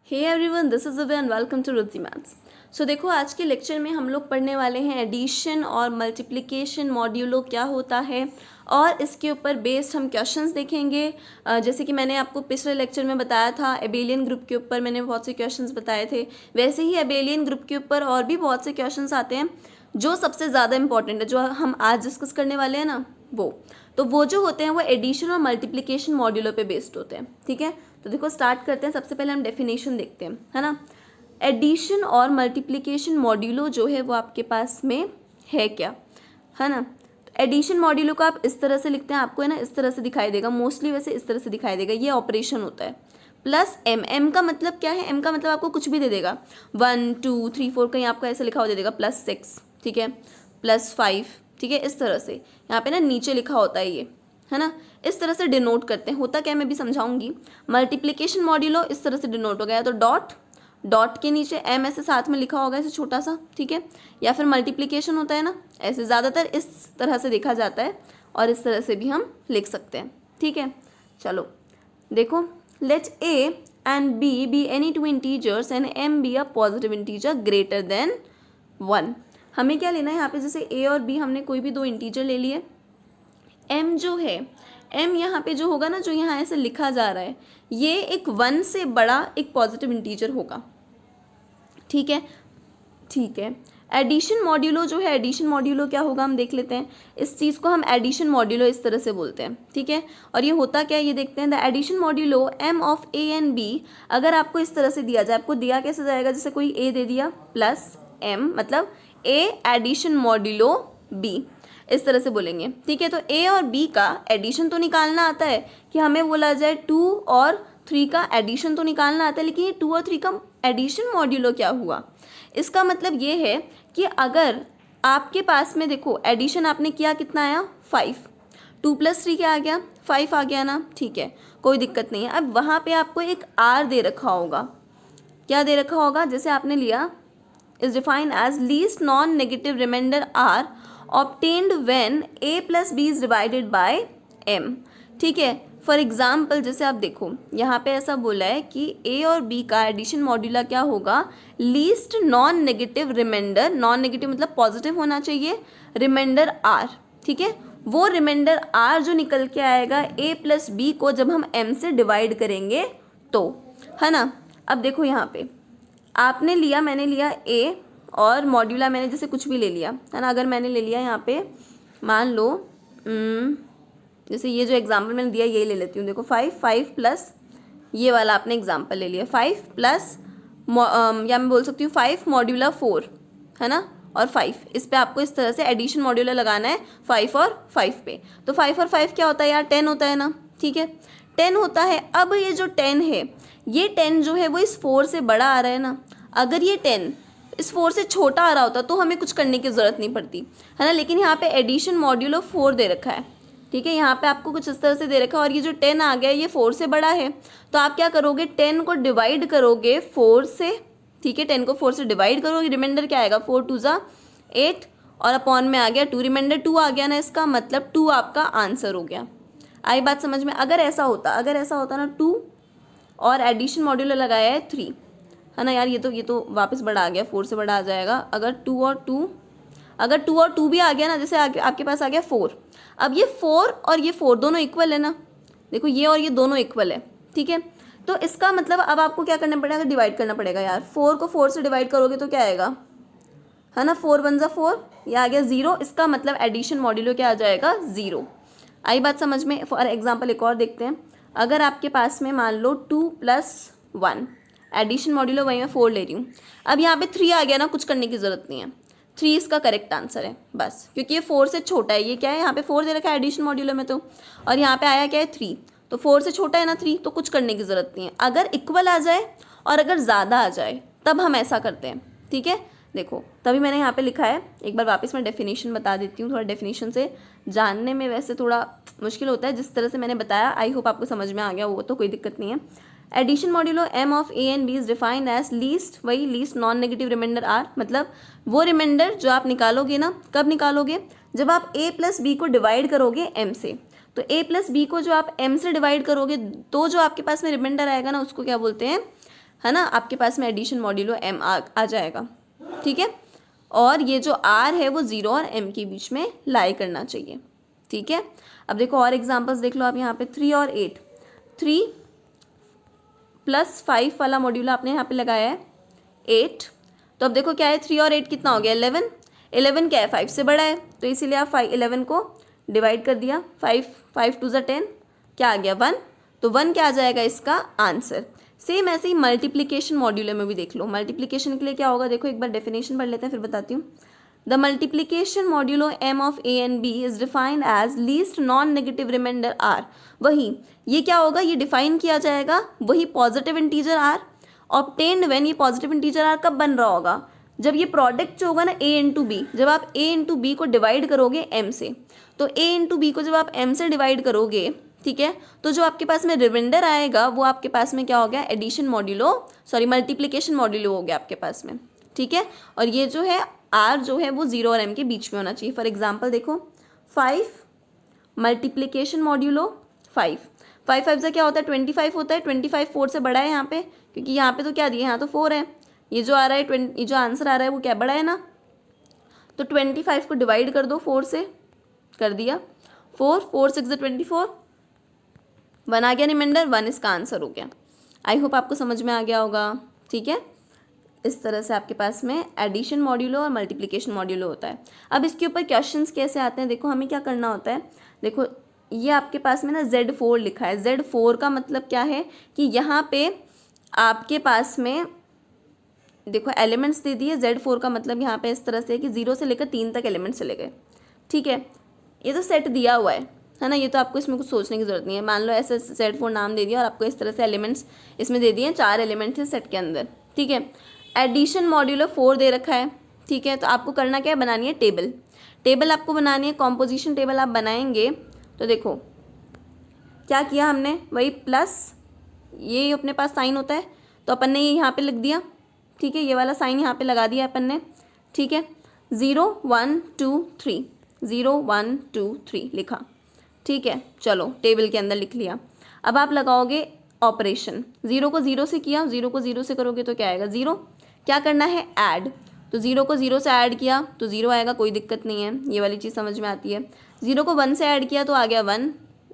Hey everyone, this is अवे and welcome to Ruchi maths. So देखो, आज के लेक्चर में हम लोग पढ़ने वाले हैं एडिशन और मल्टीप्लिकेशन मॉड्यूलो क्या होता है और इसके ऊपर बेस्ड हम क्वेश्चंस देखेंगे। जैसे कि मैंने आपको पिछले लेक्चर में बताया था, एबेलियन ग्रुप के ऊपर मैंने बहुत से क्वेश्चंस बताए थे। वैसे ही एबेलियन ग्रुप के ऊपर और भी बहुत से क्वेश्चंस आते हैं जो सबसे ज़्यादा इंपॉर्टेंट है, जो हम आज डिस्कस करने वाले हैं ना, वो जो होते हैं वो एडिशन और मल्टीप्लिकेशन मॉड्यूलो पे बेस्ड होते हैं। ठीक है, तो देखो स्टार्ट करते हैं। सबसे पहले हम डेफिनेशन देखते हैं, है ना। एडिशन और मल्टीप्लिकेशन मॉड्यूलो जो है वो आपके पास में है क्या, है ना। तो एडिशन मॉड्यूलो को आप इस तरह से लिखते हैं, आपको है ना इस तरह से दिखाई देगा, मोस्टली वैसे इस तरह से दिखाई देगा। ये ऑपरेशन होता है प्लस एम। एम का मतलब क्या है? एम का मतलब आपको कुछ भी दे देगा, 1 2 3 4, कहीं आपको ऐसे लिखा हो दे देगा +6, ठीक है, +5, ठीक है। इस तरह से यहाँ पे ना नीचे लिखा होता है ये, है ना। इस तरह से डिनोट करते हैं। होता क्या, मैं भी समझाऊंगी। मल्टीप्लिकेशन मॉड्यूलो इस तरह से डिनोट हो गया, तो डॉट के नीचे एम ऐसे साथ में लिखा होगा, ऐसे छोटा सा, ठीक है। या फिर मल्टीप्लिकेशन होता है ना, ऐसे ज़्यादातर इस तरह से देखा जाता है और इस तरह से भी हम लिख सकते हैं, ठीक है। चलो देखो, let a and b be any two integers and m be a positive integer greater than 1। हमें क्या लेना है यहाँ पे, जैसे ए और बी हमने कोई भी दो इंटीजर ले लिए। एम जो है, एम यहाँ पे जो होगा ना, जो यहाँ ऐसे लिखा जा रहा है, ये एक 1 से बड़ा एक पॉजिटिव इंटीजर होगा, ठीक है। ठीक है, एडिशन मॉड्यूलो जो है, एडिशन मॉड्यूलो क्या होगा हम देख लेते हैं। इस चीज़ को हम एडिशन मॉड्यूलो इस तरह से बोलते हैं, ठीक है। और ये होता क्या है ये देखते हैं। The addition modulo m of a and b, अगर आपको इस तरह से दिया जाए, आपको दिया कैसे जाएगा, जैसे कोई ए दे दिया प्लस एम, मतलब ए एडिशन मॉड्यूलो बी, इस तरह से बोलेंगे, ठीक है। तो ए और बी का एडिशन तो निकालना आता है, कि हमें बोला जाए 2 और 3 का एडिशन तो निकालना आता है, लेकिन ये 2 और 3 का एडिशन मॉड्यूलो क्या हुआ। इसका मतलब ये है कि अगर आपके पास में देखो एडिशन आपने किया, कितना आया 5, 2 + 3 क्या आ गया, 5 आ गया ना, ठीक है, कोई दिक्कत नहीं है। अब वहाँ पे आपको एक आर दे रखा होगा, क्या दे रखा होगा, जैसे आपने लिया is defined as least non negative remainder r obtained when a + b is divided by m, ठीक है। फॉर एग्जाम्पल जैसे आप देखो यहाँ पे ऐसा बोला है कि a और b का एडिशन मॉड्यूला क्या होगा, least non negative remainder, non negative मतलब पॉजिटिव होना चाहिए, रिमाइंडर r, ठीक है। वो रिमाइंडर r जो निकल के आएगा a + b को जब हम m से डिवाइड करेंगे तो, है ना। अब देखो यहाँ पे आपने लिया, मैंने लिया a और मॉड्यूला मैंने जैसे कुछ भी ले लिया, है ना। अगर मैंने ले लिया यहाँ पे, मान लो जैसे ये जो एग्जाम्पल मैंने दिया ये ले लेती हूँ। देखो 5 प्लस ये वाला आपने एग्जाम्पल ले लिया, 5 प्लस या मैं बोल सकती हूँ 5 मॉड्यूला 4, है ना, और 5, इस पे आपको इस तरह से एडिशन मॉड्यूला लगाना है 5 और 5 पे। तो 5 और 5 क्या होता है यार, 10 होता है ना, ठीक है, 10 होता है। अब ये जो 10 है, ये 10 जो है वो इस 4 से बड़ा आ रहा है ना। अगर ये 10 इस 4 से छोटा आ रहा होता तो हमें कुछ करने की ज़रूरत नहीं पड़ती, है ना। लेकिन यहाँ पे एडिशन मॉड्यूलो 4 दे रखा है, ठीक है, यहाँ पे आपको कुछ इस तरह से दे रखा है, और ये जो 10 आ गया ये 4 से बड़ा है। तो आप क्या करोगे, 10 को डिवाइड करोगे 4 से, ठीक है, 10 को 4 से डिवाइड करोगे, रिमाइंडर क्या आएगा, 4 2 ज़ा 8, और अपॉन में आ गया 2, रिमाइंडर 2 आ गया ना, इसका मतलब 2 आपका आंसर हो गया। आई बात समझ में। अगर ऐसा होता ना 2 और एडिशन मॉड्यूलो लगाया है 3, है ना यार, ये तो वापस बड़ा आ गया, 4 से बड़ा आ जाएगा। अगर 2 और 2 भी आ गया ना, जैसे आपके पास आ गया 4, अब ये 4 और ये 4 दोनों इक्वल है ना, देखो ये और ये दोनों इक्वल है, ठीक है। तो इसका मतलब अब आपको क्या करना पड़ेगा, डिवाइड करना पड़ेगा यार। 4 को 4 से डिवाइड करोगे तो क्या आएगा, है ना, 4 1 ज़ा 4, ये आ गया 0। इसका मतलब एडिशन मॉड्यूलो क्या आ जाएगा, 0। आई बात समझ में। फॉर एग्जाम्पल एक और देखते हैं। अगर आपके पास में मान लो 2 + 1, एडिशन मॉड्यूलो वही मैं 4 ले रही हूँ। अब यहाँ पे 3 आ गया ना, कुछ करने की ज़रूरत नहीं है, 3 इसका करेक्ट आंसर है बस, क्योंकि ये 4 से छोटा है। ये क्या है, यहाँ पे 4 दे रखा है एडिशन मॉड्यूलो में तो, और यहाँ पे आया क्या है 3, तो 4 से छोटा है ना 3, तो कुछ करने की ज़रूरत नहीं है। अगर इक्वल आ जाए और अगर ज़्यादा आ जाए तब हम ऐसा करते हैं, ठीक है। देखो तभी मैंने यहाँ पे लिखा है, एक बार वापस मैं डेफिनेशन बता देती हूँ। थोड़ा डेफिनेशन से जानने में वैसे थोड़ा मुश्किल होता है, जिस तरह से मैंने बताया आई होप आपको समझ में आ गया, वो तो कोई दिक्कत नहीं है। Addition modulo m of a and b is defined as least, वही least non negative remainder R, मतलब वो रिमाइंडर जो आप निकालोगे ना, कब निकालोगे, जब आप a + b को डिवाइड करोगे m से। तो a + b को जो आप m से डिवाइड करोगे तो जो आपके पास में रिमाइंडर आएगा ना, उसको क्या बोलते हैं, है ना, आपके पास में एडिशन मॉड्यूलो m आ जाएगा, ठीक है। और ये जो r है वो 0 और m के बीच में लाई करना चाहिए, ठीक है। अब देखो और एग्जांपल्स देख लो आप यहाँ पे 3 और 8, 3 + 5 वाला मॉड्यूलो आपने यहाँ पे लगाया है 8, तो अब देखो क्या है 3 और 8 कितना हो गया 11, 11 क्या है 5 से बड़ा है, तो इसीलिए आप 11 को डिवाइड कर दिया, 5 2 10, क्या आ गया 1, तो 1 क्या आ जाएगा इसका आंसर। सेम ऐसे ही मल्टीप्लिकेशन मॉड्यूलो में भी देख लो, मल्टीप्लिकेशन के लिए क्या होगा देखो एक बार डेफिनेशन पढ़ लेते हैं फिर बताती हूँ। The multiplication modulo m of a and b is defined as least non negative remainder r। वही ये क्या होगा, ये डिफाइन किया जाएगा वही positive integer r obtained when, ये पॉजिटिव इंटीजर r कब बन रहा होगा, जब ये प्रोडक्ट जो होगा ना a इंटू बी, जब आप a इंटू बी को डिवाइड करोगे m से, तो a इंटू बी को जब आप m से डिवाइड करोगे, ठीक है, तो जो आपके पास में रिमाइंडर आएगा वो आपके पास में क्या हो गया addition modulo, sorry multiplication modulo हो गया आपके पास में, ठीक है। और ये जो है r जो है वो 0 और m के बीच में होना चाहिए। फॉर एग्जांपल देखो 5 मल्टीप्लिकेशन मॉड्यूलो 5, 5 5 से क्या होता है 25 होता है, 25 4 से बड़ा है यहाँ पे, क्योंकि यहाँ पे तो क्या दिया यहाँ तो 4 है, ये जो आ रहा है ये जो आंसर आ रहा है वो क्या बड़ा है ना, तो 25 को डिवाइड कर दो 4 से, कर दिया 4 4 6 24, 1 आ गया रिमाइंडर, 1 इसका आंसर हो गया। आई होप आपको समझ में आ गया होगा, ठीक है। इस तरह से आपके पास में एडिशन मॉड्यूलो और मल्टीप्लिकेशन मॉड्यूलो होता है। अब इसके ऊपर क्वेश्चंस कैसे आते हैं, देखो हमें क्या करना होता है, देखो ये आपके पास में ना Z4 लिखा है, Z4 का मतलब क्या है कि यहाँ पे आपके पास में देखो एलिमेंट्स दे दिए, Z4 का मतलब यहाँ पे इस तरह से कि 0 से लेकर 3 तक एलिमेंट्स चले गए, ठीक है। ये तो सेट दिया हुआ है ना, ये तो आपको इसमें कुछ सोचने की जरूरत नहीं है। मान लो ऐसे Z4 नाम दे दिया और आपको इस तरह से एलिमेंट्स इसमें दे दिए, 4 एलिमेंट्स हैं सेट के अंदर, ठीक है। एडिशन मॉड्यूलो 4 दे रखा है, ठीक है, तो आपको करना क्या है, बनानी है टेबल, टेबल आपको बनानी है, कॉम्पोजिशन टेबल आप बनाएंगे। तो देखो क्या किया हमने, वही प्लस ये अपने पास साइन होता है तो अपन ने ये यहाँ पे लिख दिया, ठीक है, ये वाला साइन यहाँ पे लगा दिया अपन ने, ठीक है। 0 1 2 3, 0 1 2 3 लिखा, ठीक है, चलो टेबल के अंदर लिख लिया। अब आप लगाओगे ऑपरेशन, 0 को 0 से किया, 0 को 0 से करोगे तो क्या आएगा 0, क्या करना है ऐड, तो 0 को 0 से ऐड किया तो 0 आएगा, कोई दिक्कत नहीं है, ये वाली चीज़ समझ में आती है। 0 को 1 से ऐड किया तो आ गया 1,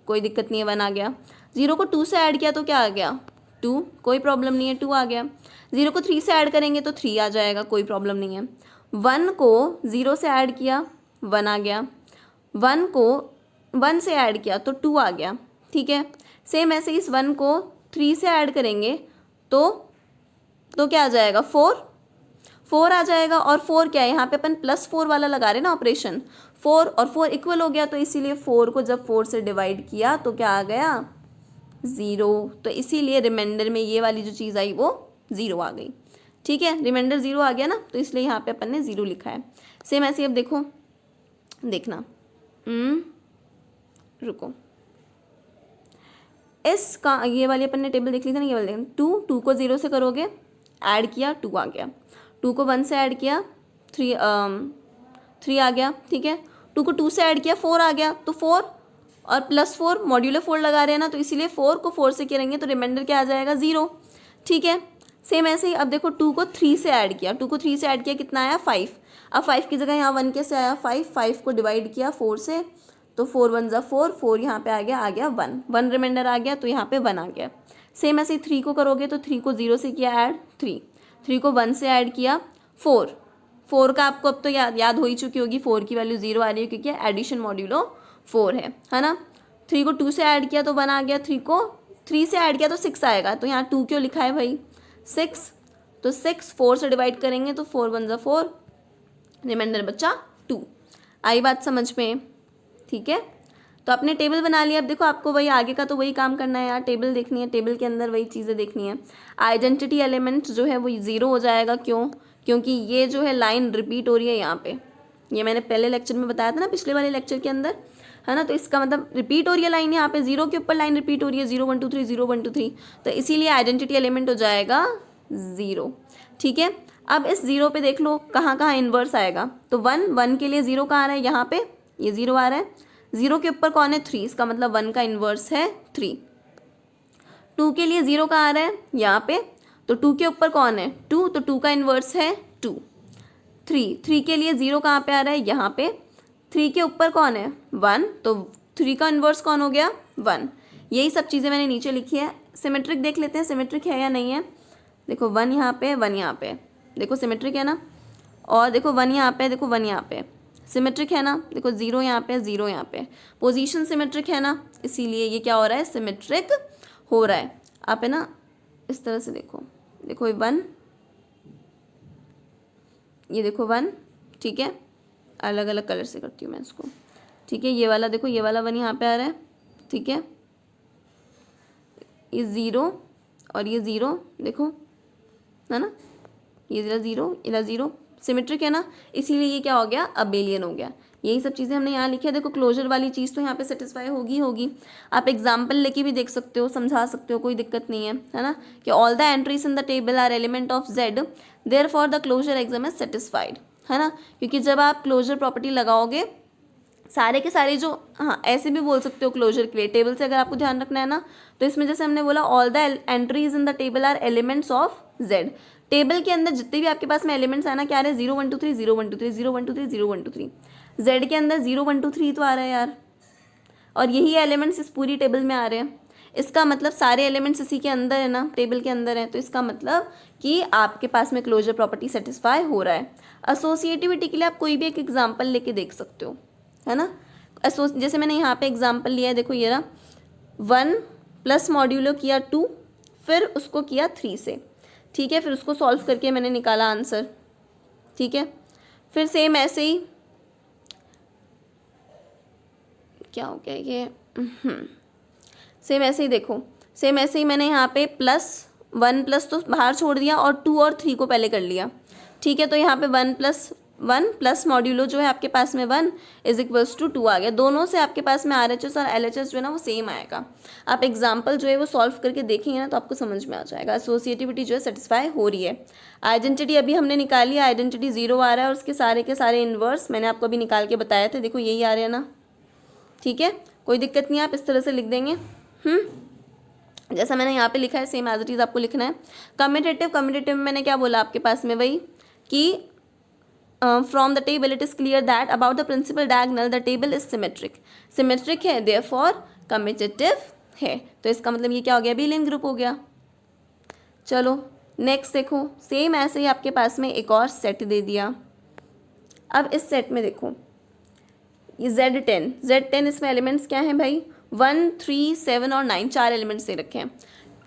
कोई दिक्कत नहीं है, 1 आ गया। 0 को 2 से ऐड किया तो क्या आ गया 2, कोई प्रॉब्लम नहीं है, 2 आ गया। 0 को 3 से ऐड करेंगे तो 3 आ जाएगा, कोई प्रॉब्लम नहीं है। 1 को 0 से ऐड किया 1 आ गया, 1 को 1 से ऐड किया तो 2 आ गया, ठीक है। सेम ऐसे इस 1 को 3 से ऐड करेंगे तो क्या आ जाएगा 4 आ जाएगा। और 4 क्या है, यहाँ पे अपन +4 वाला लगा रहे हैं ना ऑपरेशन, 4 और 4 इक्वल हो गया, तो इसीलिए 4 को जब 4 से डिवाइड किया तो क्या आ गया 0, तो इसीलिए रिमाइंडर में ये वाली जो चीज़ आई वो 0 आ गई, ठीक है, रिमाइंडर 0 आ गया ना, तो इसलिए यहाँ पे अपन ने 0 लिखा है। सेम ऐसे अब देखो, देखना रुको, इसका ये वाली अपन ने टेबल देख ली थी ना, ये वाली 2 को 0 से करोगे ऐड किया 2 आ गया, 2 को 1 से ऐड किया 3 आ गया, ठीक है। 2 को 2 से ऐड किया 4 आ गया, तो 4 और +4 मॉड्यूलो 4 लगा रहे हैं ना, तो इसीलिए 4 को 4 से करेंगे तो रिमाइंडर क्या आ जाएगा 0, ठीक है। सेम ऐसे ही अब देखो 2 को 3 से ऐड किया, 2 को 3 से ऐड किया कितना आया 5, अब 5 की जगह यहाँ 1 कैसे आया 5 को डिवाइड किया 4 से, तो 4 1 ज़ा 4, 4 यहाँ पे आ गया 1 रिमाइंडर आ गया, तो यहाँ पे 1 आ गया। सेम ऐसे ही 3 को करोगे तो 3 को 0 से किया ऐड 3 को 1 से ऐड किया 4 का आपको अब तो याद हो ही चुकी होगी, 4 की वैल्यू 0 आ रही है क्योंकि एडिशन मॉड्यूलो 4 है ना। 3 को 2 से ऐड किया तो 1 आ गया, 3 को 3 से ऐड किया तो 6 आएगा, तो यहाँ 2 क्यों लिखा है भाई 6, तो 6 4 से डिवाइड करेंगे तो 4 1 ज़ा 4, रिमाइंडर बचा 2। आई बात समझ में, ठीक है। तो आपने टेबल बना लिया, अब देखो आपको वही आगे का तो वही काम करना है यार, टेबल देखनी है, टेबल के अंदर वही चीज़ें देखनी है। आइडेंटिटी एलिमेंट जो है वो 0 हो जाएगा, क्यों, क्योंकि ये जो है लाइन रिपीट हो रही है यहाँ पे, ये मैंने पहले लेक्चर में बताया था ना, पिछले वाले लेक्चर के अंदर, है ना, तो इसका मतलब रिपीट हो रही है लाइन, यहाँ पे 0 के ऊपर लाइन रिपीट हो रही है, 0 1 2 3 0 1 2 3, तो इसीलिए आइडेंटिटी एलिमेंट हो जाएगा 0, ठीक है। अब इस 0 पे देख लो कहाँ कहाँ इन्वर्स आएगा, तो 1 के लिए 0 कहाँ आ रहा है, यहाँ पे ये 0 आ रहा है, 0 के ऊपर कौन है 3, इसका मतलब 1 का इन्वर्स है 3। 2 के लिए 0 कहाँ आ रहा है यहाँ पे, तो 2 के ऊपर कौन है 2, तो 2 का इन्वर्स है 2। 3 के लिए 0 कहाँ पे आ रहा है यहाँ पे। 3 के ऊपर कौन है 1, तो 3 का इन्वर्स कौन हो गया 1। यही सब चीज़ें मैंने नीचे लिखी है। सिमेट्रिक देख लेते हैं सिमेट्रिक है या नहीं है। देखो 1 यहाँ पे 1 यहाँ पे, देखो सिमेट्रिक है ना। और देखो 1 यहाँ पे, देखो 1 यहाँ पे, सिमेट्रिक है ना। देखो 0 यहाँ पे 0 यहाँ पे, पोजीशन सिमेट्रिक है ना, इसीलिए ये क्या हो रहा है सिमेट्रिक हो रहा है। आप है ना इस तरह से देखो, देखो 1, ये देखो 1, ठीक है। अलग अलग कलर से करती हूँ मैं इसको, ठीक है। ये वाला देखो, ये वाला 1 यहाँ पे आ रहा है, ठीक है। ये 0 और ये 0 देखो है ना, ये ज़रा 0 इधर 0, सिमेट्रिक है ना, इसीलिए ये क्या हो गया अबेलियन हो गया। यही सब चीज़ें हमने यहाँ लिखी है। देखो क्लोजर वाली चीज़ तो यहाँ पे सेटिस्फाई होगी। आप एग्जाम्पल लेके भी देख सकते हो, समझा सकते हो, कोई दिक्कत नहीं है ना। कि all the entries in the table are element of Z, therefore the closure axiom is satisfied, है ना। क्योंकि जब आप क्लोजर प्रॉपर्टी लगाओगे सारे के सारे जो, हाँ ऐसे भी बोल सकते हो क्लोजर के लिए, टेबल से अगर आपको ध्यान रखना है ना, तो इसमें जैसे हमने बोला all the entries in the table are elements of Z. Table के अंदर जितने भी आपके पास में एलिमेंट्स है ना, क्या आ रहे हैं 0 1 2 3 0 1 2 3 0 1 2 3 0 1 2 3, जेड के अंदर 0 1 2 3 तो आ रहा है यार, और यही एलिमेंट्स इस पूरी टेबल में आ रहे हैं। इसका मतलब सारे एलिमेंट्स इसी के अंदर है ना, टेबल के अंदर है, तो इसका मतलब कि आपके पास में क्लोजर प्रॉपर्टी सेटिस्फाई हो रहा है। एसोसिएटिविटी के लिए आप कोई भी एक एग्जाम्पल लेके देख सकते हो, है ना। जैसे मैंने यहाँ पे एग्जाम्पल लिया है, देखो ये रहा 1 प्लस मॉड्यूलो किया 2, फिर उसको किया 3 से, ठीक है। फिर उसको सॉल्व करके मैंने निकाला आंसर, ठीक है। फिर सेम ऐसे ही क्या हो गया ये, सेम ऐसे ही देखो, सेम ऐसे ही मैंने यहाँ पे +1 प्लस तो बाहर छोड़ दिया और 2 और 3 को पहले कर लिया, ठीक है। तो यहाँ पे 1 प्लस मॉड्यूलो जो है आपके पास में 1 इज इक्वल्स टू 2 आ गया। दोनों से आपके पास में RHS और LHS जो है ना वो सेम आएगा। आप एग्जाम्पल जो है वो सॉल्व करके देखेंगे ना तो आपको समझ में आ जाएगा। एसोसिएटिविटी जो है सेटिस्फाई हो रही है। आइडेंटिटी अभी हमने निकाली, आइडेंटिटी 0 आ रहा है और उसके सारे के सारे इन्वर्स मैंने आपको अभी निकाल के बताया थे, देखो यही आ रहे हैं ना, ठीक है। कोई दिक्कत नहीं है, आप इस तरह से लिख देंगे। जैसा मैंने यहाँ पे लिखा है सेम एज इट इज आपको लिखना है। कम्यूटेटिव में मैंने क्या बोला आपके पास में, वही कि from the table it is clear that about the principal diagonal the table is symmetric है, देयरफॉर कम्यूटेटिव है। तो इसका मतलब ये क्या हो गया, अबेलियन ग्रुप हो गया। चलो नेक्स्ट देखो, सेम ऐसे ही आपके पास में एक और सेट दे दिया। अब इस सेट में देखो ये Z10 इसमें एलिमेंट्स क्या हैं भाई, 1 3 7 और 9, 4 एलिमेंट्स दे रखे हैं।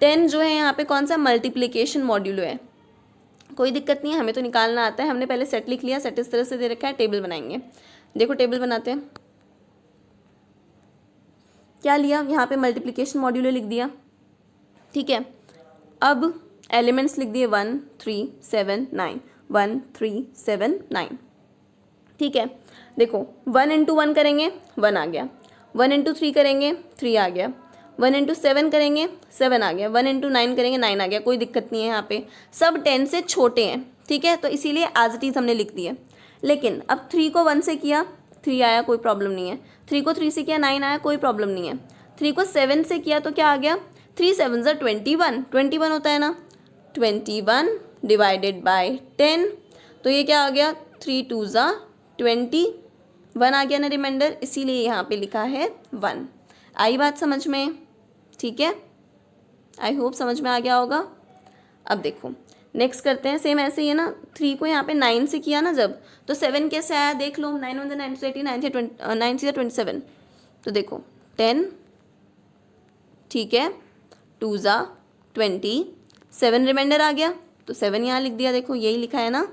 10 जो है यहाँ पे कौन सा मल्टीप्लिकेशन मॉड्यूलो है, कोई दिक्कत नहीं है, हमें तो निकालना आता है। हमने पहले सेट लिख लिया, सेट इस तरह से दे रखा है, टेबल बनाएंगे। देखो टेबल बनाते हैं, क्या लिया यहाँ पे मल्टीप्लिकेशन मॉड्यूलो लिख दिया, ठीक है। अब एलिमेंट्स लिख दिए 1 3 7 9, 1 3 7 9, ठीक है। देखो 1 इंटू 1 करेंगे 1 आ गया, 1 इंटू 3 करेंगे 3 आ गया, 1 इंटू 7 करेंगे 7 आ गया, 1 इंटू 9 करेंगे 9 आ गया। कोई दिक्कत नहीं है, यहाँ पे सब 10 से छोटे हैं, ठीक है। तो इसीलिए एज इट इज हमने लिख दिए। लेकिन अब 3 को 1 से किया 3 आया, कोई प्रॉब्लम नहीं है। 3 को 3 से किया 9 आया, कोई प्रॉब्लम नहीं है। 3 को 7 से किया तो क्या आ गया, 3 7 ज़ा 21 होता है ना, 21 डिवाइडेड बाय 10, तो ये क्या आ गया 3 2 ज़ा 21 आ गया ना रिमाइंडर, इसीलिए यहाँ पे लिखा है 1। आई बात समझ में, ठीक है। आई होप समझ में आ गया होगा। अब देखो नेक्स्ट करते हैं, सेम ऐसे ही है ना। 3 को यहाँ पे 9 से किया ना जब, तो 7 कैसे आया देख लो, 9 1 9 18 9 से 27, तो देखो 10, ठीक है, 2 ज़ा 20, 7 रिमाइंडर आ गया, तो 7 यहाँ लिख दिया। देखो यही लिखा है ना,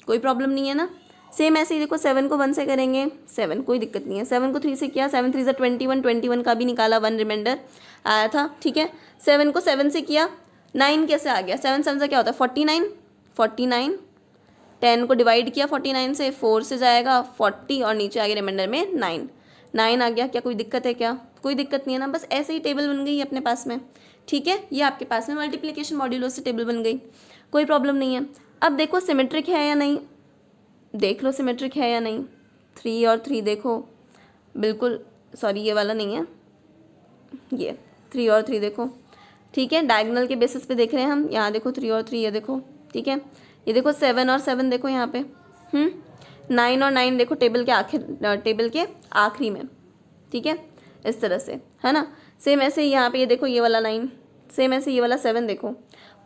कोई प्रॉब्लम नहीं है ना। सेम ऐसे ही देखो 7 को 1 से करेंगे 7, कोई दिक्कत नहीं है। 7 को 3 से किया, 7 3 ज़ा 21 का भी निकाला, 1 रिमाइंडर आया था, ठीक है। 7 को 7 से किया, 9 कैसे आ गया, 7 7 क्या होता है 49, 10 को डिवाइड किया 49 से, 4 से जाएगा 40 और नीचे आ गया रिमाइंडर में 9 आ गया। क्या कोई दिक्कत है क्या, कोई दिक्कत नहीं है ना। बस ऐसे ही टेबल बन गई अपने पास में, ठीक है। ये आपके पास में मल्टीप्लिकेशन मॉड्यूलो से टेबल बन गई, कोई प्रॉब्लम नहीं है। अब देखो सिमेट्रिक है या नहीं, देख लो सिमेट्रिक है या नहीं। 3 और 3 देखो, बिल्कुल सॉरी ये वाला नहीं है, ये 3 और 3 देखो, ठीक है, डायगोनल के बेसिस पे देख रहे हैं हम, यहाँ देखो 3 और 3, ये देखो, ठीक है, ये देखो 7 और 7 देखो यहाँ पे, 9 और 9 देखो टेबल के आखिरी में, ठीक है, इस तरह से, है ना। सेम ऐसे ही यहाँ पे ये देखो ये वाला 9, सेम ऐसे ये वाला 7 देखो,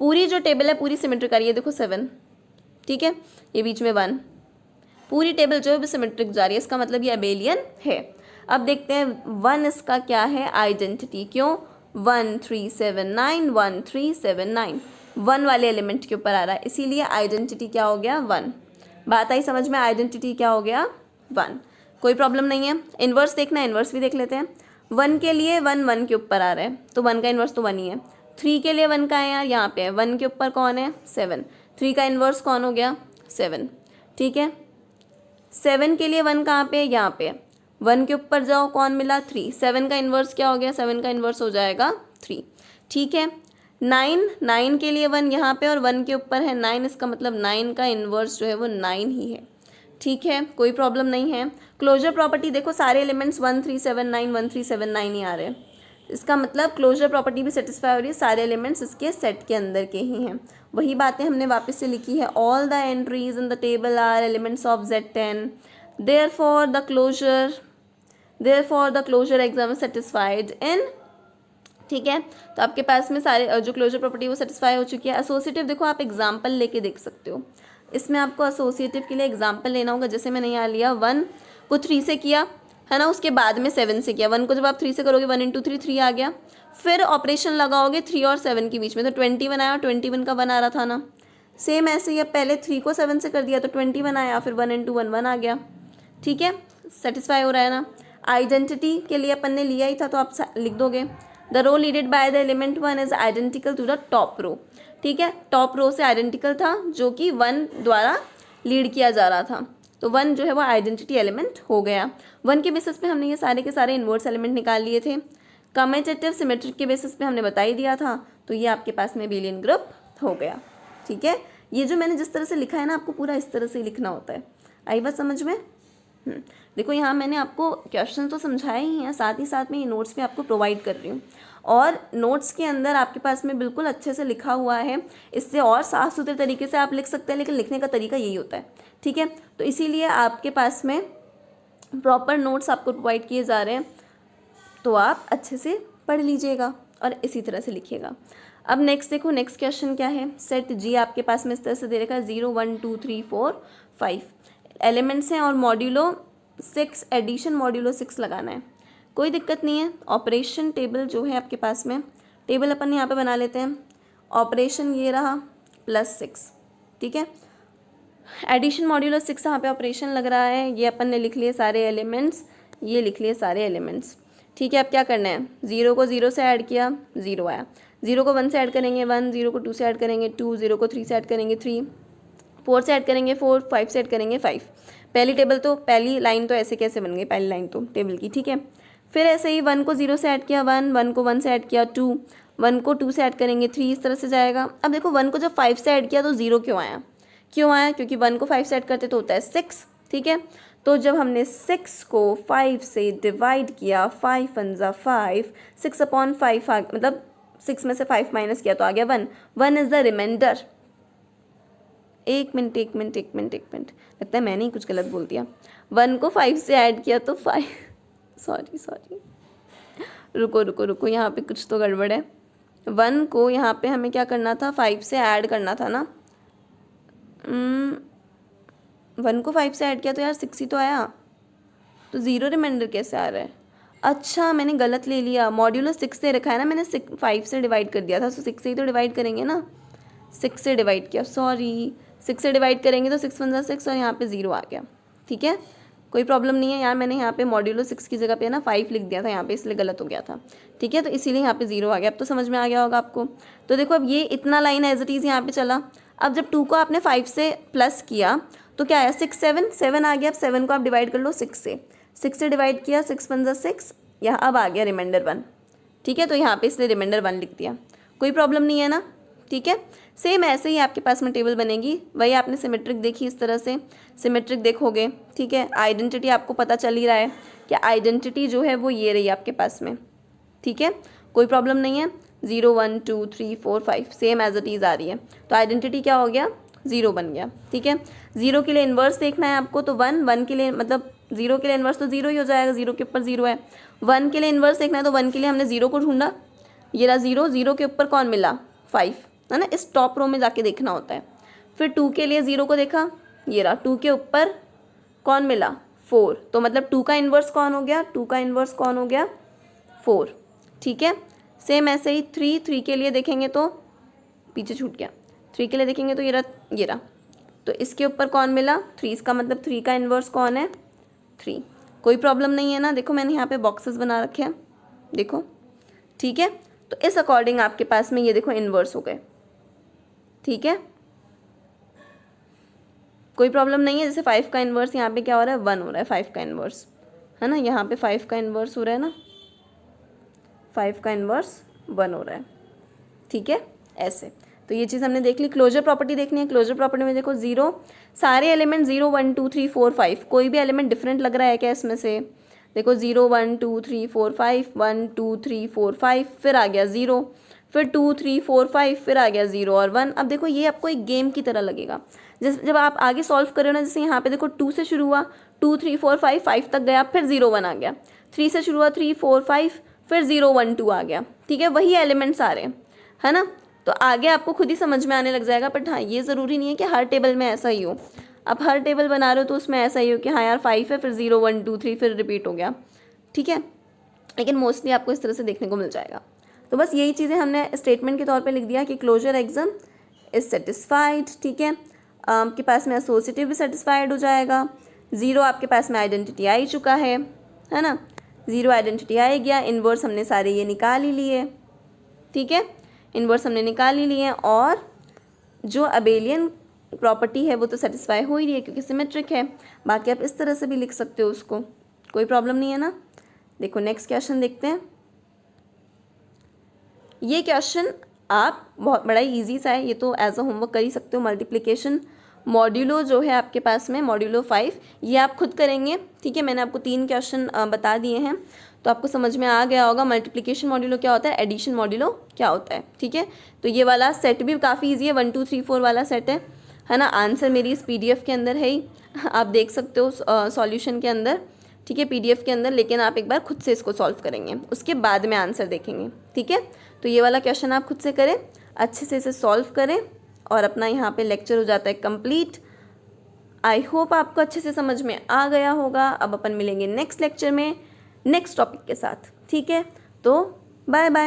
पूरी जो टेबल है पूरी सिमेट्रिक आ रही है, देखो 7, ठीक है, ये बीच में 1, पूरी टेबल जो है वो सिमेट्रिक जा रही है, इसका मतलब ये अबेलियन है। अब देखते हैं 1 इसका क्या है आइडेंटिटी, क्यों 1 3 7 9 1 3 7 9, 1 वाले एलिमेंट के ऊपर आ रहा है, इसीलिए आइडेंटिटी क्या हो गया 1। बात आई समझ में, आइडेंटिटी क्या हो गया 1, कोई प्रॉब्लम नहीं है। इन्वर्स देखना है, इन्वर्स भी देख लेते हैं। 1 के लिए 1 1 के ऊपर आ रहा है, तो 1 का इन्वर्स तो 1 ही है। 3 के लिए 1 का है यार, यहाँ पे है, 1 के ऊपर कौन है 7, 3 का इन्वर्स कौन हो गया 7, ठीक है। 7 के लिए 1 कहाँ पे है, यहाँ पे, 1 के ऊपर जाओ कौन मिला 3, 7 का इन्वर्स क्या हो गया, 7 का इन्वर्स हो जाएगा 3, ठीक है। 9 के लिए 1 यहाँ पे और 1 के ऊपर है 9, इसका मतलब 9 का इन्वर्स जो है वो 9 ही है, ठीक है, कोई प्रॉब्लम नहीं है। क्लोजर प्रॉपर्टी देखो, सारे एलिमेंट्स 1 3 7 9 1 3 7 9 ही आ रहे हैं, इसका मतलब क्लोजर प्रॉपर्टी भी सेटिस्फाई हो रही है, सारे एलिमेंट्स इसके सेट के अंदर के ही हैं। वही बातें हमने वापस से लिखी है, all the entries in the table are elements of Z10, therefore the closure axiom satisfied in, ठीक है। तो आपके पास में सारे जो क्लोजर प्रॉपर्टी वो सेटिस्फाई हो चुकी है। एसोसिएटिव देखो, आप एग्जाम्पल लेके देख सकते हो, इसमें आपको एसोसिएटिव के लिए एग्जाम्पल लेना होगा। जैसे मैंने यहाँ लिया 1 को 3 से किया, है ना, उसके बाद में 7 से किया। 1 को जब आप 3 से करोगे 1 × 3 3 आ गया, फिर ऑपरेशन लगाओगे 3 और 7 के बीच में, तो 21 आया, 21 का 1 आ रहा था ना। सेम ऐसे ही अब पहले 3 को 7 से कर दिया तो 21 आया, फिर 1 × 1 1 आ गया, ठीक है, सेटिस्फाई हो रहा है ना। आइडेंटिटी के लिए अपन ने लिया ही था, तो आप लिख दोगे the row leaded by the element 1 is identical to the top row, ठीक है, टॉप रो से आइडेंटिकल था जो कि 1 द्वारा लीड किया जा रहा था, तो 1 जो है वो आइडेंटिटी एलिमेंट हो गया। 1 के बेसिस पे हमने ये सारे के सारे इन्वर्स एलिमेंट निकाल लिए थे, कम्यूटेटिव सिमेट्रिक के बेसिस पे हमने बता ही दिया था, तो ये आपके पास में अबेलियन ग्रुप हो गया, ठीक है। ये जो मैंने जिस तरह से लिखा है ना, आपको पूरा इस तरह से लिखना होता है। आई बात समझ में? देखो यहाँ मैंने आपको क्वेश्चन तो समझाए ही हैं, साथ ही साथ में ये नोट्स भी आपको प्रोवाइड कर रही हूँ, और नोट्स के अंदर आपके पास में बिल्कुल अच्छे से लिखा हुआ है, इससे और साफ सुथरे तरीके से आप लिख सकते हैं, लेकिन लिखने का तरीका यही होता है, ठीक है। तो इसीलिए आपके पास में प्रॉपर नोट्स आपको प्रोवाइड किए जा रहे हैं, तो आप अच्छे से पढ़ लीजिएगा और इसी तरह से लिखिएगा। अब नेक्स्ट देखो, नेक्स्ट क्वेश्चन क्या है, सेट जी आपके पास में इस तरह से दे रखा है, 0 1 2 3 4 5 एलिमेंट्स हैं और मॉड्यूलो 6, एडिशन मॉड्यूलो 6 लगाना है। कोई दिक्कत नहीं है, ऑपरेशन टेबल जो है आपके पास में, टेबल अपन यहाँ पे बना लेते हैं, ऑपरेशन ये रहा +6, ठीक है। एडिशन मॉड्यूलो 6 यहाँ पे ऑपरेशन लग रहा है, ये अपन ने लिख लिए सारे एलिमेंट्स, ये लिख लिए सारे एलिमेंट्स, ठीक है। अब क्या करना है, 0 को 0 से ऐड किया 0 आया, 0 को 1 से ऐड करेंगे 1, 0 को 2 से ऐड करेंगे 2, 0 को 3 से ऐड करेंगे 3, 4 से ऐड करेंगे 4, 5 से ऐड करेंगे 5। पहली लाइन तो ऐसे कैसे बन गई, पहली लाइन तो टेबल की, ठीक है। फिर ऐसे ही 1 को 0 से ऐड किया 1, 1 को 1 से ऐड किया 2, 1 को 2 से ऐड करेंगे 3, इस तरह से जाएगा। अब देखो 1 को जब 5 से ऐड किया तो 0 क्यों आया, क्योंकि 1 को 5 से ऐड करते तो होता है 6, ठीक है। तो जब हमने 6 को 5 से डिवाइड किया, 5 1 ज़ा 5, 6/5 मतलब 6 में से 5 माइनस किया तो आ गया 1, 1 इज़ द रिमाइंडर। एक मिनट लगता है मैंने ही कुछ गलत बोल दिया। 1 को 5 से ऐड किया तो 5 सॉरी रुको, यहाँ पे कुछ तो गड़बड़ है। 1 को यहाँ पे हमें क्या करना था, 5 से ऐड करना था ना। 1 को 5 से ऐड किया तो यार 6 ही तो आया, तो 0 रिमाइंडर कैसे आ रहा है? अच्छा मैंने गलत ले लिया, मॉड्यूलो 6 दे रखा है ना, मैंने 5 से डिवाइड कर दिया था, तो 6 से ही तो डिवाइड करेंगे ना, 6 से डिवाइड किया, 6 से डिवाइड करेंगे तो 6 1 ज़ा 6 और यहाँ पे 0 आ गया, ठीक है, कोई प्रॉब्लम नहीं है यार। मैंने यहाँ पे मॉड्यूलो 6 की जगह पे ना 5 लिख दिया था यहाँ पे, इसलिए गलत हो गया था, ठीक है, तो इसीलिए यहाँ पे 0 आ गया। अब तो समझ में आ गया होगा आपको। तो देखो अब ये इतना लाइन एज इट इज़ यहाँ पे चला। अब जब 2 को आपने 5 से प्लस किया तो क्या आया, 6 7 आ गया। अब 7 को आप डिवाइड कर लो 6 से डिवाइड किया, 6 1 ज़ा 6, यहाँ अब आ गया रिमाइंडर 1, ठीक है, तो यहाँ पे इसलिए रिमाइंडर 1 लिख दिया, कोई प्रॉब्लम नहीं है ना, ठीक है। सेम ऐसे ही आपके पास में टेबल बनेगी, वही आपने सिमेट्रिक देखी, इस तरह से सिमेट्रिक देखोगे, ठीक है। आइडेंटिटी आपको पता चल ही रहा है कि आइडेंटिटी जो है वो ये रही आपके पास में, ठीक है, कोई प्रॉब्लम नहीं है। 0 1 2 3 4 5 सेम एज इट इज़ आ रही है, तो आइडेंटिटी क्या हो गया, 0 बन गया। ठीक है, 0 के लिए इन्वर्स देखना है आपको, तो 1 के लिए मतलब 0 के लिए इन्वर्स तो 0 ही हो जाएगा, 0 के ऊपर 0 है। 1 के लिए इन्वर्स देखना है, तो 1 के लिए हमने 0 को ढूंढा, ये रहा 0, 0 के ऊपर कौन मिला, 5, है ना, इस टॉप रो में जाके देखना होता है। फिर 2 के लिए 0 को देखा, ये रहा, 2 के ऊपर कौन मिला, 4, तो मतलब 2 का इन्वर्स कौन हो गया, 2 का इन्वर्स कौन हो गया, 4। ठीक है, सेम ऐसे ही 3 के लिए देखेंगे तो पीछे छूट गया, 3 के लिए देखेंगे तो ये रहा, तो इसके ऊपर कौन मिला, 3, इसका मतलब 3 का इन्वर्स कौन है, 3। कोई प्रॉब्लम नहीं है ना, देखो मैंने यहाँ पे बॉक्सेस बना रखे हैं, देखो। ठीक है, तो इस अकॉर्डिंग आपके पास में ये देखो इन्वर्स हो गए। ठीक है, कोई प्रॉब्लम नहीं है। जैसे 5 का इन्वर्स यहाँ पे क्या हो रहा है, 1 हो रहा है 5 का इन्वर्स, है ना, यहाँ पे 5 का इन्वर्स हो रहा है ना, 5 का इन्वर्स 1 हो रहा है। ठीक है, ऐसे तो ये चीज़ हमने देख ली। क्लोजर प्रॉपर्टी देखनी है, क्लोजर प्रॉपर्टी में देखो 0, सारे एलिमेंट 0 1 2 3 4 5, कोई भी एलिमेंट डिफरेंट लग रहा है क्या इसमें से, देखो 0 1 2 3 4 5, 1 2 3 4 5, फिर आ गया 0, फिर 2 3 4 5, फिर आ गया 0 और 1। अब देखो ये आपको एक गेम की तरह लगेगा, जब आप आगे सॉल्व करो ना, जैसे यहाँ पे देखो 2 से शुरू हुआ, 2 3 4 5, 5 तक गया, फिर 0 1 आ गया, 3 से शुरू हुआ, 3 4 5, फिर 0 1 2 आ गया। ठीक है, वही एलिमेंट्स आ रहे हैं, है ना, तो आगे आपको खुद ही समझ में आने लग जाएगा। बट हाँ, ये ज़रूरी नहीं है कि हर टेबल में ऐसा ही हो, आप हर टेबल बना रहे हो तो उसमें ऐसा ही हो कि हाँ यार 5 है, फिर 0 1 2 3, फिर रिपीट हो गया। ठीक है, लेकिन मोस्टली आपको इस तरह से देखने को मिल जाएगा। तो बस यही चीज़ें हमने स्टेटमेंट के तौर पे लिख दिया कि क्लोजर एग्जाम इज सेटिस्फाइड। ठीक है, आपके पास में एसोसिएटिव भी सेटिस्फाइड हो जाएगा। 0 आपके पास में आइडेंटिटी आ ही चुका है ना, 0 आइडेंटिटी आ ही गया। इन्वर्स हमने सारे ये निकाल ही लिए। ठीक है, इन्वर्स हमने निकाल ही लिए, और जो अबेलियन प्रॉपर्टी है वो तो सेटिस्फाई हो ही रही है क्योंकि सिमेट्रिक है। बाकी आप इस तरह से भी लिख सकते हो उसको, कोई प्रॉब्लम नहीं है ना। देखो नेक्स्ट क्वेश्चन देखते हैं। ये क्वेश्चन आप बहुत बड़ा ही ईजी सा है, ये तो एज अ होमवर्क कर ही सकते हो। मल्टीप्लिकेशन मॉड्यूलो जो है आपके पास में, मॉड्यूलो 5, ये आप खुद करेंगे। ठीक है, मैंने आपको 3 क्वेश्चन बता दिए हैं, तो आपको समझ में आ गया होगा मल्टीप्लिकेशन मॉड्यूलो क्या होता है, एडिशन मॉड्यूलो क्या होता है। ठीक है, तो ये वाला सेट भी काफ़ी ईजी है, 1 2 3 4 वाला सेट है ना। आंसर मेरी इस PDF के अंदर है ही, आप देख सकते हो सॉल्यूशन के अंदर। ठीक है, PDF के अंदर, लेकिन आप एक बार खुद से इसको सॉल्व करेंगे, उसके बाद में आंसर देखेंगे। ठीक है, तो ये वाला क्वेश्चन आप खुद से करें, अच्छे से इसे सॉल्व करें, और अपना यहाँ पे लेक्चर हो जाता है कंप्लीट। आई होप आपको अच्छे से समझ में आ गया होगा। अब अपन मिलेंगे नेक्स्ट लेक्चर में नेक्स्ट टॉपिक के साथ। ठीक है, तो बाय बाय।